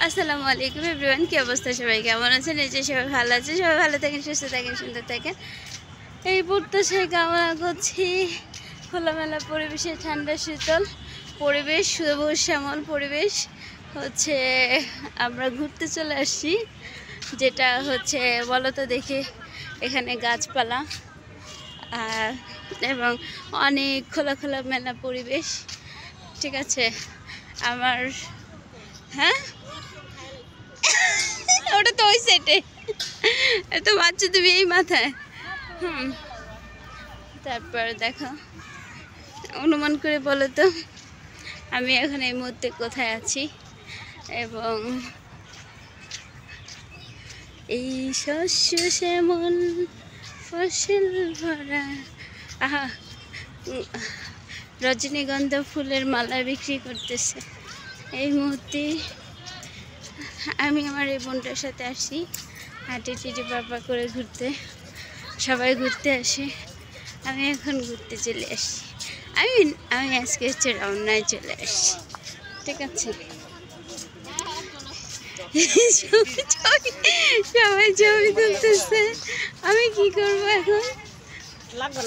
আসসালামু আলাইকুম এভরিওয়ান, কি অবস্থা? সবাই কেমন আছেন? এই যে সবাই ভালো আছে, সবাই ভালো থাকেন, সুস্থ থাকেন, সুন্দর থাকেন। এই প্রত্যাশা কামনা করছি। খোলামেলা পরিবেশে ঠান্ডা শীতল পরিবেশ, সবুজ শ্যামল পরিবেশ হচ্ছে আমরা ঘুরতে চলে আসছি। যেটা হচ্ছে বলতো দেখে এখানে গাছপালা আর এবং অনেক খোলা মেলা পরিবেশ। ঠিক আছে আমার, হ্যাঁ ওটা তো ওই সাইডে, তো বাচ্চা তুমি এই মাথায়। তারপর দেখো, অনুমান করে বলো তো আমি এখন এই মুহূর্তে কোথায় আছি। এবং এই শস্য শ্যামল ফসল ভরা, আহা রজনীগন্ধা ফুলের মালা বিক্রি করতেছে এই মুহূর্তে। আমি আমার এই বোনটার সাথে আসি হাঁটি টিটি পাপা করে ঘুরতে, সবাই ঘুরতে আসে, আমি এখন ঘুরতে চলে আসি। আমি আজকে হচ্ছে রওনায় চলে আসি। ঠিক আছে, সবাই ছবি তুলতেছে, আমি কি করবো এখন? লাগবে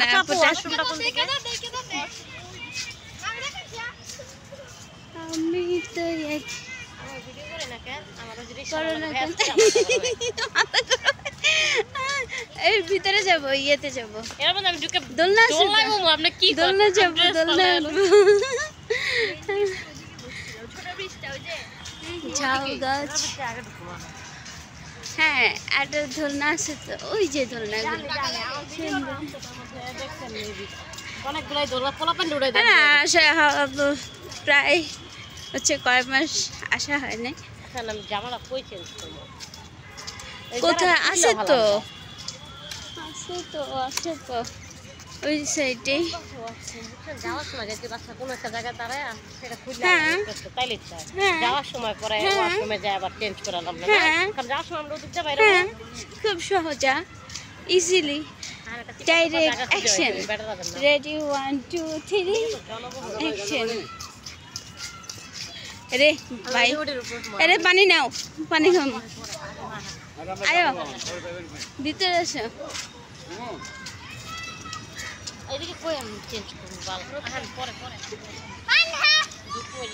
না, আমি তো এর ভিতরে যাবো, ইয়েতে যাবো, দোলনা দোলনা যাবো, দোলনা ঝাউ গাছ। হ্যাঁ একটা দোলনা আছে তো, ওই যে দোলনা প্রায় হচ্ছে কয়েক মাস আসা হয় না। কোথায় আছে তো, আছে তো ওই সাইডে। যাওয়ার সময় যদি বাচ্চা কোনো একটা জায়গায় দাঁড়ায় সেটা খুঁজে তাইলে যাওয়ার সময় পরে ওয়াশরুমে যায় আবার চেঞ্জ করালাম না, কারণ যাওয়ার সময় আমরা ওদিক যাই খুব সহজা, easily direct action. Ready 1 2 3 action. রে ভাই, আরে পানি নাও, পানি খাও, আয়ো ভিতরে আসো। এদিকে কই আমি চেঞ্জ করব বাল আহান পরে পরে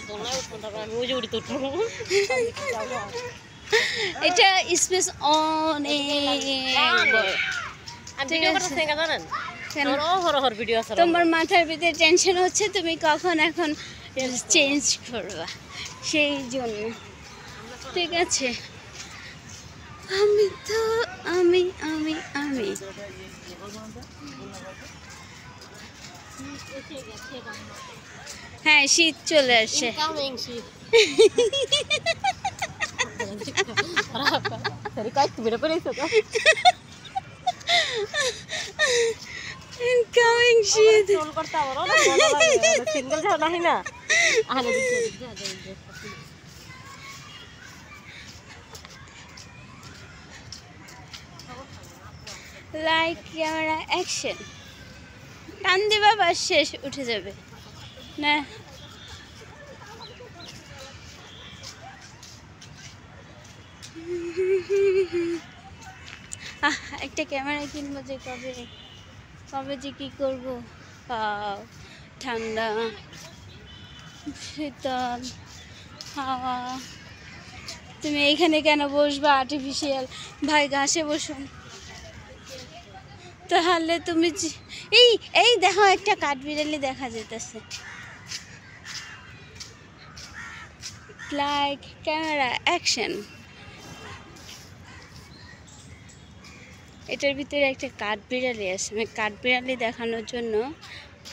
দোলনায় উঠবো, তারপর আমি ওই যে উড়ি উঠবো। এটা স্পেস অনেক বড়। তোমার মাথার ভিতরে টেনশন হচ্ছে তুমি কখন এখন চেঞ্জ করবা, সেই জন্য। ঠিক আছে, আমি তো আমি আমি আমি হ্যাঁ শীত চলে আসে। ইনকামিং শীত লাইক ক্যামেরা অ্যাকশন। টান দিবা বাস শেষ, উঠে যাবে না। একটা ক্যামেরা কিনবো, যে কবে কবে যে কী করবো। ঠান্ডা শীতল হাওয়া। তুমি এইখানে কেন বসবা আর্টিফিশিয়াল? ভাই ঘাসে বসুন তাহলে। তুমি এই এই দেখো একটা কাঠবিড়ালি দেখা যেতেছে। Like camera action. এটার ভিতরে একটা কাঠবিড়ালি আছে, আমি কাঠবিড়ালি দেখানোর জন্য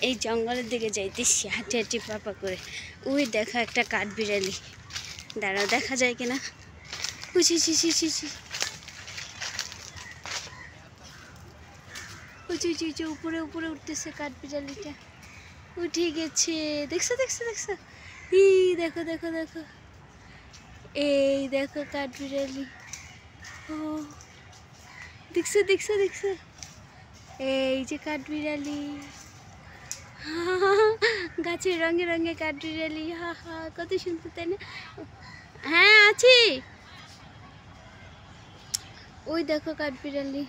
এই জঙ্গলের দিকে যাইতেছি হাঁটি হাঁটি পাপা করে। ওই দেখা একটা কাঠবিড়ালি, দাঁড়াও দেখা যায় কিনা। উপরে উপরে উঠতেছে কাঠবিড়ালিটা, উঠে গেছে। দেখছো দেখছো দেখছো, এই দেখো দেখো দেখো, এই দেখো কাঠবিড়ালি। ও দেখছো দেখছো দেখছো, এই যে কাঠবিড়ালি। গাছের রঙে রঙে কাঠবিড়ালি, হা হা কত সুন্দর তাই না? হ্যাঁ আছি, ওই দেখো কাঠবিড়ালি।